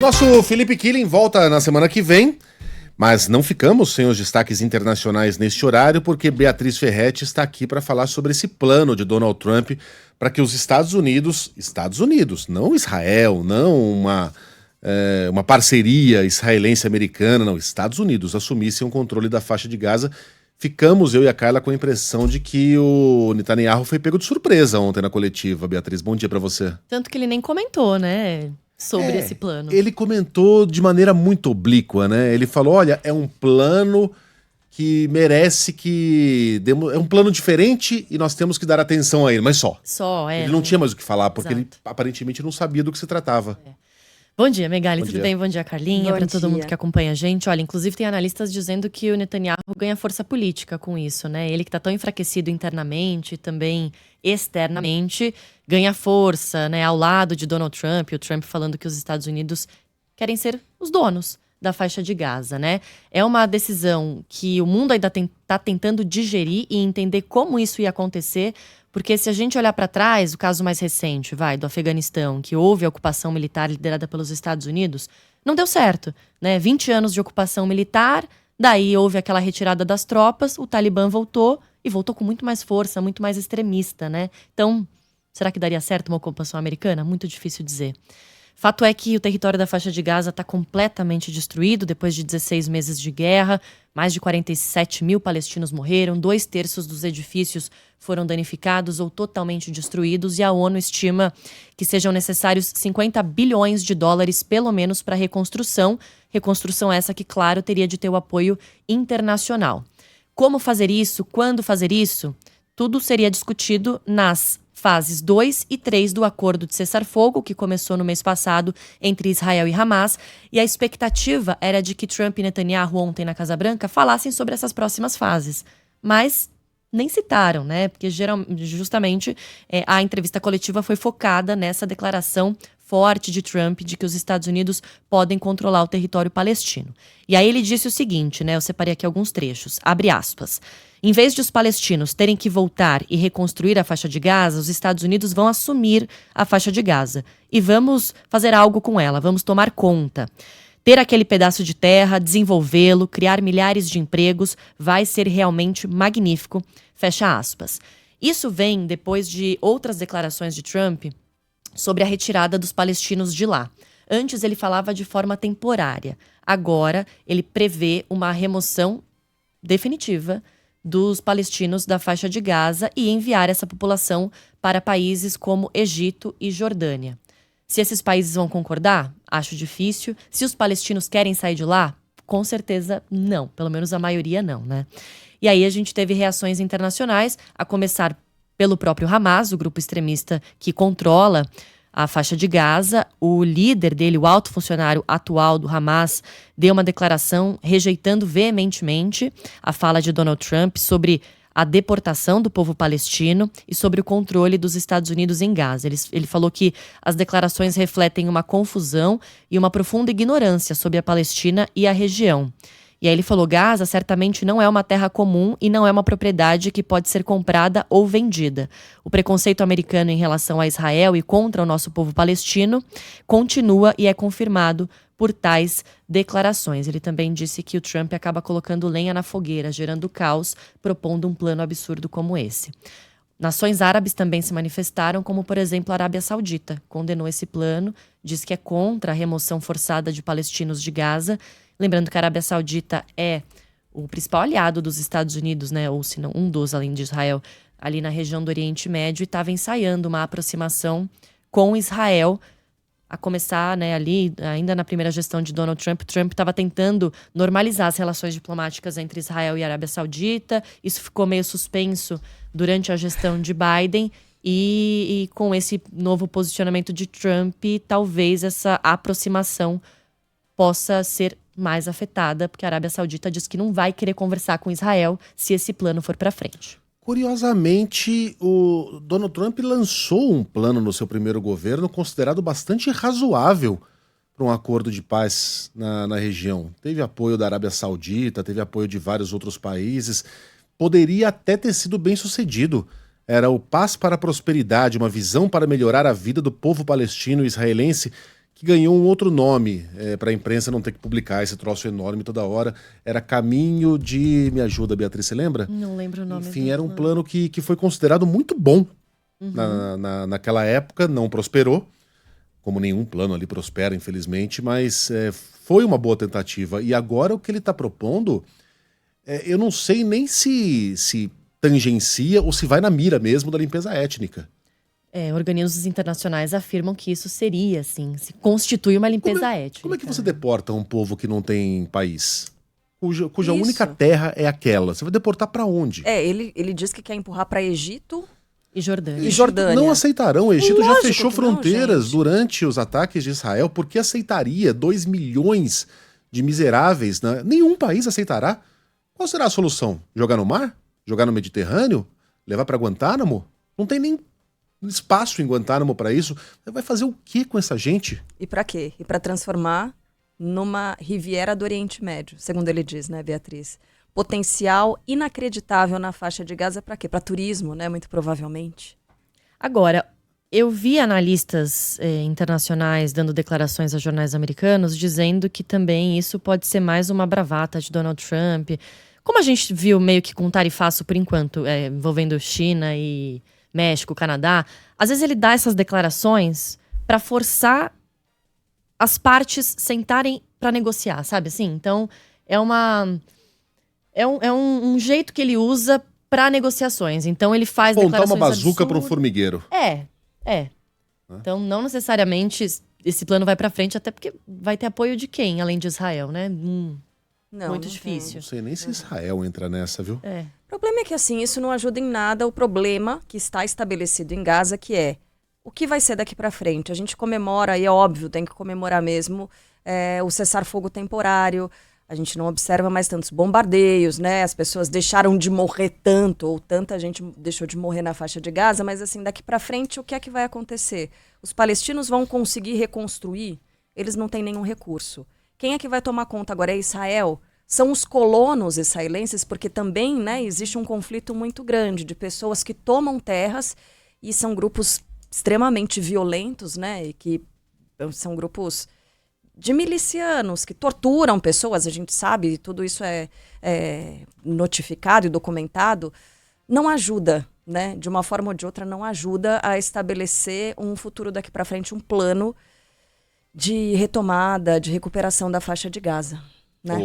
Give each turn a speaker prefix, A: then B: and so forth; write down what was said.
A: Nosso Felipe Killing volta na semana que vem, mas não ficamos sem os destaques internacionais neste horário, porque Beatriz Ferretti está aqui para falar sobre esse plano de Donald Trump para que os Estados Unidos, não Israel, não uma parceria israelense-americana, não, Estados Unidos assumissem o controle da faixa de Gaza. Ficamos, eu e a Carla, com a impressão de que o Netanyahu foi pego de surpresa ontem na coletiva. Beatriz, bom dia para você.
B: Tanto que ele nem comentou, né, sobre esse plano.
A: Ele comentou de maneira muito oblíqua, né? Ele falou, olha, é um plano que merece que... É um plano diferente e nós temos que dar atenção a ele, mas só. Ele não tinha mais o que falar, porque ele aparentemente não sabia do que se tratava.
B: Bom dia, Megali, tudo bem? Bom dia, Carlinha, para todo mundo que acompanha a gente. Olha, inclusive tem analistas dizendo que o Netanyahu ganha força política com isso, né? Ele que tá tão enfraquecido internamente e também externamente, ganha força, né? Ao lado de Donald Trump, o Trump falando que os Estados Unidos querem ser os donos da faixa de Gaza, né? É uma decisão que o mundo ainda tá tentando digerir e entender como isso ia acontecer, porque se a gente olhar para trás, o caso mais recente, do Afeganistão, que houve a ocupação militar liderada pelos Estados Unidos, não deu certo, né? 20 anos de ocupação militar, daí houve aquela retirada das tropas, o Talibã voltou e voltou com muito mais força, muito mais extremista, né? Então, será que daria certo uma ocupação americana? Muito difícil dizer. Fato é que o território da faixa de Gaza está completamente destruído depois de 16 meses de guerra. Mais de 47 mil palestinos morreram, 2/3 dos edifícios foram danificados ou totalmente destruídos, e a ONU estima que sejam necessários 50 bilhões de dólares, pelo menos, para a reconstrução. Reconstrução essa que, claro, teria de ter o apoio internacional. Como fazer isso? Quando fazer isso? Tudo seria discutido nas fases 2 e 3 do acordo de cessar-fogo, que começou no mês passado entre Israel e Hamas, e a expectativa era de que Trump e Netanyahu ontem na Casa Branca falassem sobre essas próximas fases. Mas nem citaram, né? Porque justamente a entrevista coletiva foi focada nessa declaração forte de Trump de que os Estados Unidos podem controlar o território palestino. E aí ele disse o seguinte, né? Eu separei aqui alguns trechos, abre aspas. Em vez de os palestinos terem que voltar e reconstruir a faixa de Gaza, os Estados Unidos vão assumir a faixa de Gaza. E vamos fazer algo com ela, vamos tomar conta. Ter aquele pedaço de terra, desenvolvê-lo, criar milhares de empregos, vai ser realmente magnífico. Fecha aspas. Isso vem depois de outras declarações de Trump sobre a retirada dos palestinos de lá. Antes ele falava de forma temporária. Agora ele prevê uma remoção definitiva dos palestinos da faixa de Gaza e enviar essa população para países como Egito e Jordânia. Se esses países vão concordar, acho difícil. Se os palestinos querem sair de lá, com certeza não. Pelo menos a maioria não, né? E aí a gente teve reações internacionais, a começar pelo próprio Hamas, o grupo extremista que controla a faixa de Gaza. O líder dele, o alto funcionário atual do Hamas, deu uma declaração rejeitando veementemente a fala de Donald Trump sobre a deportação do povo palestino e sobre o controle dos Estados Unidos em Gaza. Ele falou que as declarações refletem uma confusão e uma profunda ignorância sobre a Palestina e a região. E aí ele falou, Gaza certamente não é uma terra comum e não é uma propriedade que pode ser comprada ou vendida. O preconceito americano em relação a Israel e contra o nosso povo palestino continua e é confirmado por tais declarações. Ele também disse que o Trump acaba colocando lenha na fogueira, gerando caos, propondo um plano absurdo como esse. Nações árabes também se manifestaram, como, por exemplo, a Arábia Saudita. Condenou esse plano, diz que é contra a remoção forçada de palestinos de Gaza. Lembrando que a Arábia Saudita é o principal aliado dos Estados Unidos, né? Ou se não, um dos, além de Israel, ali na região do Oriente Médio, e estava ensaiando uma aproximação com Israel, a começar, né, ali, ainda na primeira gestão de Donald Trump. Trump estava tentando normalizar as relações diplomáticas entre Israel e a Arábia Saudita. Isso ficou meio suspenso durante a gestão de Biden. E com esse novo posicionamento de Trump, talvez essa aproximação possa ser mais afetada, porque a Arábia Saudita diz que não vai querer conversar com Israel se esse plano for para frente.
A: Curiosamente, o Donald Trump lançou um plano no seu primeiro governo considerado bastante razoável para um acordo de paz na região. Teve apoio da Arábia Saudita, teve apoio de vários outros países. Poderia até ter sido bem sucedido. Era o Paz para a Prosperidade, uma visão para melhorar a vida do povo palestino e israelense, que ganhou um outro nome para a imprensa não ter que publicar esse troço enorme toda hora. Era Caminho de... Me ajuda, Beatriz, você lembra?
B: Não lembro o nome.
A: Enfim, era um plano que foi considerado muito bom naquela época, não prosperou, como nenhum plano ali prospera, infelizmente, mas foi uma boa tentativa. E agora o que ele está propondo, eu não sei nem se tangencia ou se vai na mira mesmo da limpeza étnica.
B: Organismos internacionais afirmam que isso seria, assim, se constitui uma limpeza étnica.
A: Como é que você deporta um povo que não tem país? Cuja única terra é aquela. Você vai deportar para onde?
C: Ele diz que quer empurrar para Egito
B: e Jordânia.
A: Não aceitarão. O Egito já fechou fronteiras durante os ataques de Israel. Por que aceitaria 2 milhões de miseráveis? Né? Nenhum país aceitará. Qual será a solução? Jogar no mar? Jogar no Mediterrâneo? Levar para Guantánamo? Não tem nem espaço em Guantánamo para isso. Vai fazer o que com essa gente?
C: E para quê? E para transformar numa Riviera do Oriente Médio, segundo ele diz, né, Beatriz? Potencial inacreditável na faixa de Gaza para quê? Para turismo, né, muito provavelmente.
B: Agora, eu vi analistas internacionais dando declarações a jornais americanos dizendo que também isso pode ser mais uma bravata de Donald Trump. Como a gente viu meio que com tarifaço por enquanto, envolvendo China e México, Canadá, às vezes ele dá essas declarações para forçar as partes sentarem para negociar, sabe assim? Então, é um jeito que ele usa para negociações. Então, ele faz
A: declarações
B: absurdas.
A: Montar uma bazuca para um formigueiro.
B: Então, não necessariamente esse plano vai para frente, até porque vai ter apoio de quem, além de Israel, né? Muito difícil.
A: Não sei nem se Israel entra nessa, viu?
C: O problema é que, assim, isso não ajuda em nada o problema que está estabelecido em Gaza, que é o que vai ser daqui para frente. A gente comemora, e é óbvio, tem que comemorar mesmo, o cessar-fogo temporário. A gente não observa mais tantos bombardeios, né? As pessoas deixaram de morrer tanto, ou tanta gente deixou de morrer na faixa de Gaza, mas assim, daqui para frente, o que é que vai acontecer? Os palestinos vão conseguir reconstruir? Eles não têm nenhum recurso. Quem é que vai tomar conta agora? É Israel? São os colonos israelenses, porque também, né, existe um conflito muito grande de pessoas que tomam terras e são grupos extremamente violentos, né, e que são grupos de milicianos que torturam pessoas, a gente sabe, tudo isso é notificado e documentado, não ajuda, né, de uma forma ou de outra, não ajuda a estabelecer um futuro daqui para frente, um plano de retomada, de recuperação da faixa de Gaza, né?